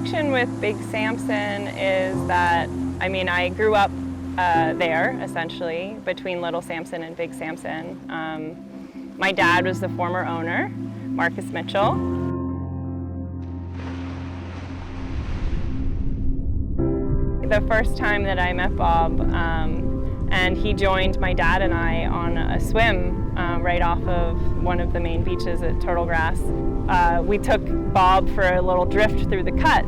connection with Big Sampson is that, I grew up there, essentially, between Little Sampson and Big Sampson. My dad was the former owner, Marcus Mitchell. The first time that I met Bob, and he joined my dad and I on a swim right off of one of the main beaches at Turtlegrass. We took Bob for a little drift through the cut.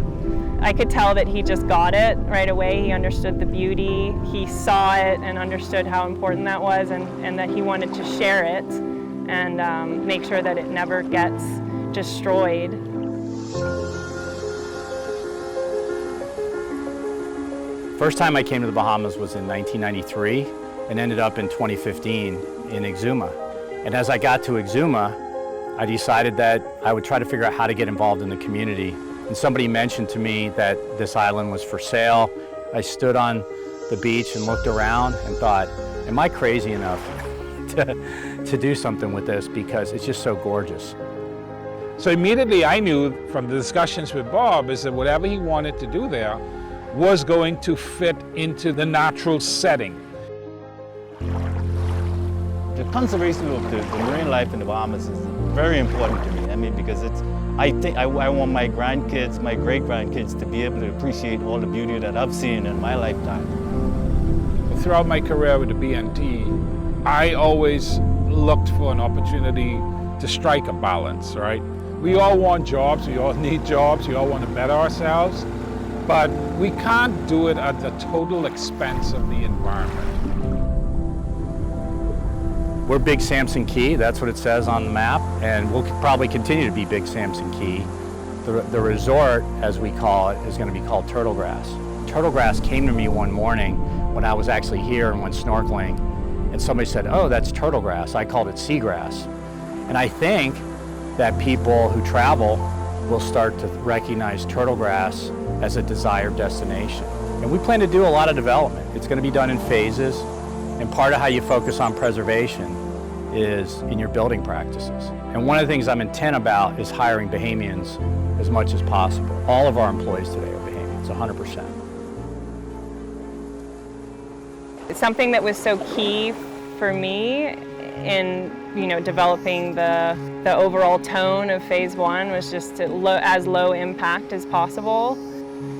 I could tell that he just got it right away. He understood the beauty. He saw it and understood how important that was, and that he wanted to share it and make sure that it never gets destroyed. First time I came to the Bahamas was in 1993 and ended up in 2015 in Exuma. And as I got to Exuma, I decided that I would try to figure out how to get involved in the community. And somebody mentioned to me that this island was for sale. I stood on the beach and looked around and thought, am I crazy enough to do something with this, because it's just so gorgeous. So immediately I knew from the discussions with Bob is that whatever he wanted to do there was going to fit into the natural setting. The conservation of the marine life in the Bahamas is very important to me. Because I want my grandkids, my great-grandkids to be able to appreciate all the beauty that I've seen in my lifetime. Throughout my career with the BNT, I always looked for an opportunity to strike a balance, right? We all want jobs, we all need jobs, we all want to better ourselves, but we can't do it at the total expense of the environment. We're Big Sampson Cay, that's what it says on the map, and we'll probably continue to be Big Sampson Cay. The resort, as we call it, is going to be called Turtlegrass. Turtlegrass came to me one morning when I was actually here and went snorkeling, and somebody said, oh, that's turtlegrass. I called it seagrass. And I think that people who travel will start to recognize Turtlegrass as a desired destination. And we plan to do a lot of development. It's going to be done in phases, and part of how you focus on preservation is in your building practices. And one of the things I'm intent about is hiring Bahamians as much as possible. All of our employees today are Bahamians, 100%. Something that was so key for me in developing the overall tone of Phase 1 was just as low impact as possible.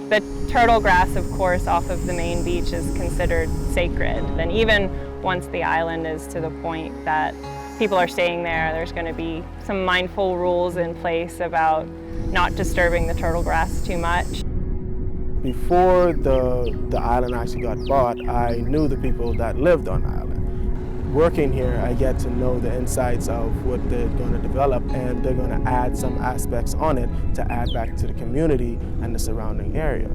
The Turtlegrass, of course, off of the main beach is considered sacred. And even once the island is to the point that people are staying there, there's going to be some mindful rules in place about not disturbing the Turtlegrass too much. Before the island actually got bought, I knew the people that lived on the island. Working here, I get to know the insights of what they're going to develop, and they're going to add some aspects on it to add back to the community and the surrounding area.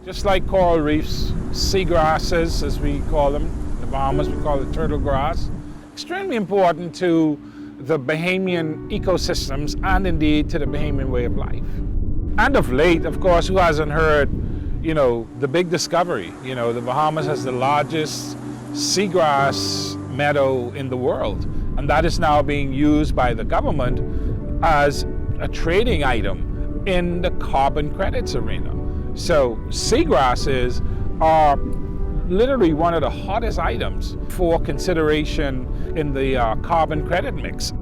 Just like coral reefs, seagrasses, as we call them, in the Bahamas we call it turtlegrass, extremely important to the Bahamian ecosystems and indeed to the Bahamian way of life. And of late, of course, who hasn't heard, the big discovery? The Bahamas has the largest seagrass meadow in the world, and that is now being used by the government as a trading item in the carbon credits arena. So seagrasses are literally one of the hottest items for consideration in the carbon credit mix.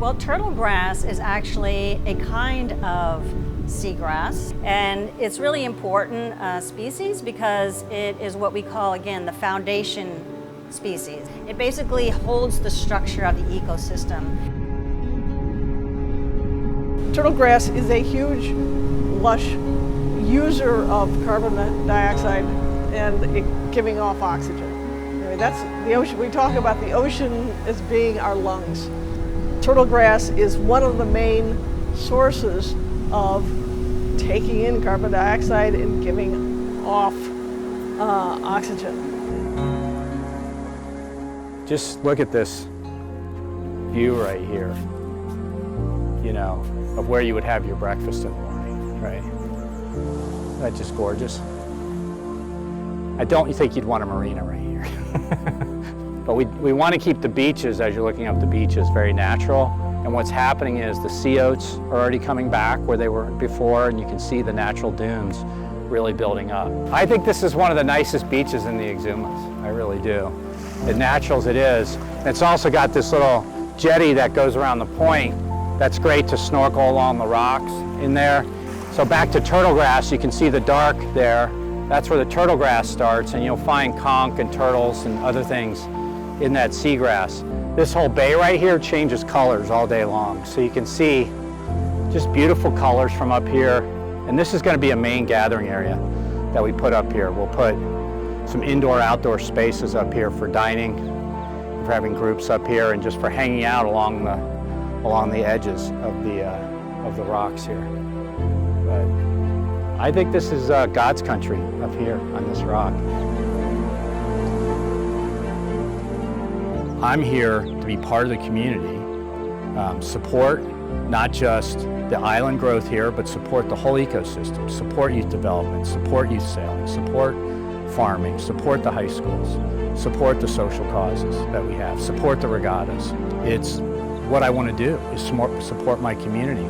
Well, turtlegrass is actually a kind of seagrass, and it's really important species because it is what we call, again, the foundation species. It basically holds the structure of the ecosystem. Turtlegrass is a huge, lush user of carbon dioxide and giving off oxygen. That's the ocean. We talk about the ocean as being our lungs. Turtlegrass is one of the main sources of taking in carbon dioxide and giving off oxygen. Just look at this view right here, of where you would have your breakfast in the morning, right? Isn't that just gorgeous? I don't think you'd want a marina right here. But we want to keep the beaches, as you're looking up the beaches, very natural. And what's happening is the sea oats are already coming back where they were before, and you can see the natural dunes really building up. I think this is one of the nicest beaches in the Exumas. I really do. As natural as it is. And it's also got this little jetty that goes around the point. That's great to snorkel along the rocks in there. So back to Turtlegrass, you can see the dark there. That's where the Turtlegrass starts, and you'll find conch and turtles and other things in that seagrass. This whole bay right here changes colors all day long. So you can see just beautiful colors from up here. And this is going to be a main gathering area that we put up here. We'll put some indoor-outdoor spaces up here for dining, for having groups up here, and just for hanging out along the edges of the rocks here. But I think this is God's country up here on this rock. I'm here to be part of the community, support not just the island growth here, but support the whole ecosystem, support youth development, support youth sailing, support farming, support the high schools, support the social causes that we have, support the regattas. It's what I want to do, is support my community.